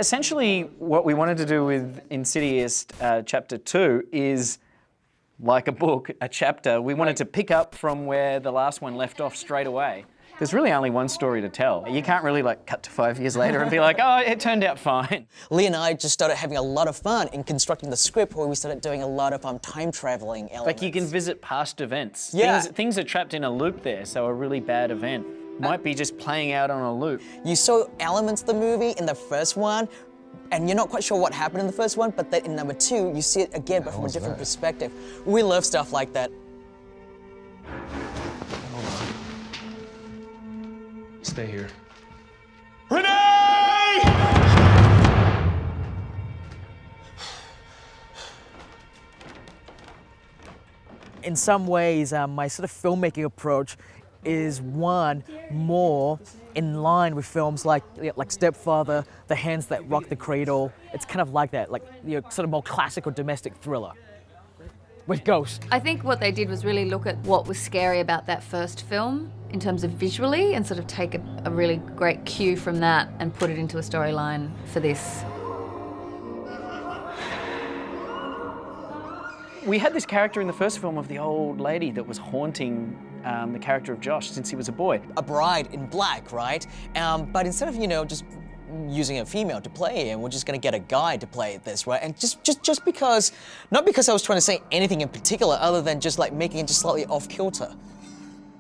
Essentially, what we wanted to do with Insidious Chapter 2 is, like a book, a chapter, we wanted to pick up from where the last one left off straight away. There's really only one story to tell. You can't really like cut to 5 years later and be like, oh, it turned out fine. Lee and I just started having a lot of fun in constructing the script where we started doing a lot of time traveling elements. Like you can visit past events. Yeah. Things are trapped in a loop there, so a really bad event might be just playing out on a loop. You saw elements of the movie in the first one, and you're not quite sure what happened in the first one, but then in number 2, you see it again, but from a different perspective. We love stuff like that. Stay here. Renee! In some ways, my sort of filmmaking approach is one more in line with films like Stepfather, The Hands That Rock the Cradle. It's kind of like that, like sort of more classical domestic thriller with ghosts. I think what they did was really look at what was scary about that first film in terms of visually and sort of take a really great cue from that and put it into a storyline for this. We had this character in the first film of the old lady that was haunting the character of Josh since he was a boy. A bride in black, right? But instead of, just using a female to play him, we're just gonna get a guy to play this, right? And just because, not because I was trying to say anything in particular other than just like making it just slightly off kilter.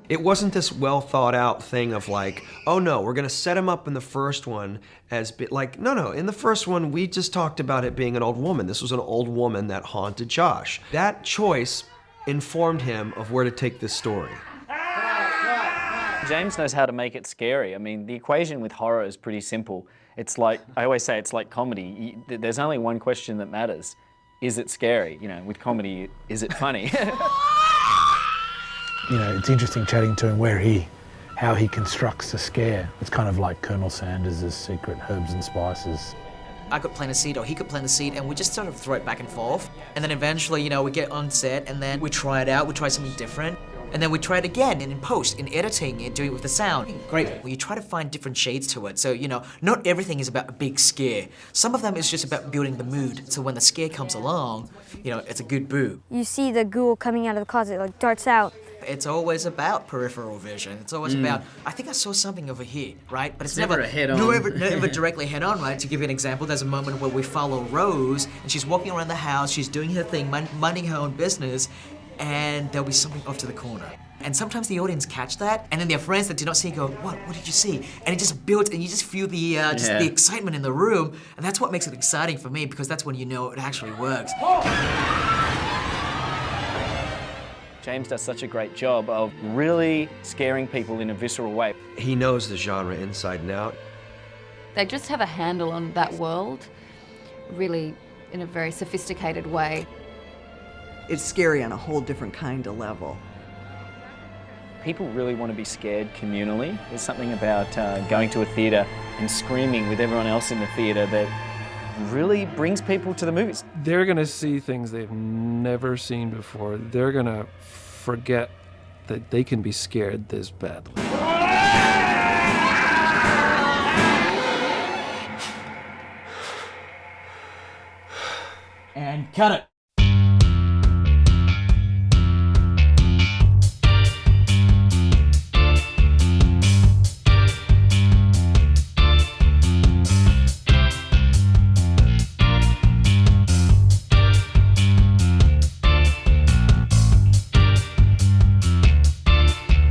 It wasn't this well thought out thing of like, oh no, we're gonna set him up in the first one as no, in the first one we just talked about it being an old woman. This was an old woman that haunted Josh. That choice informed him of where to take this story. James knows how to make it scary. I mean, the equation with horror is pretty simple. It's like, I always say it's like comedy. There's only one question that matters. Is it scary? With comedy, is it funny? It's interesting chatting to him how he constructs a scare. It's kind of like Colonel Sanders' secret herbs and spices. I could plant a seed or he could plant a seed and we just sort of throw it back and forth. And then eventually, we get on set and then we try it out, we try something different. And then we try it again in post, in editing, and doing it with the sound. Great. Well, you try to find different shades to it. So, not everything is about a big scare. Some of them is just about building the mood. So when the scare comes along, it's a good boo. You see the ghoul coming out of the closet, like darts out. It's always about peripheral vision. It's always about, I think I saw something over here, right? But it's never a head-on. Never directly head-on, right? To give you an example, there's a moment where we follow Rose, and she's walking around the house, she's doing her thing, minding her own business, and there'll be something off to the corner. And sometimes the audience catch that, and then their friends that did not see go, what did you see? And it just builds, and you just feel the the excitement in the room, and that's what makes it exciting for me, because that's when you know it actually works. James does such a great job of really scaring people in a visceral way. He knows the genre inside and out. They just have a handle on that world, really in a very sophisticated way. It's scary on a whole different kind of level. People really want to be scared communally. There's something about going to a theatre and screaming with everyone else in the theatre that really brings people to the movies. They're gonna see things they've never seen before. They're gonna forget that they can be scared this badly. And cut it.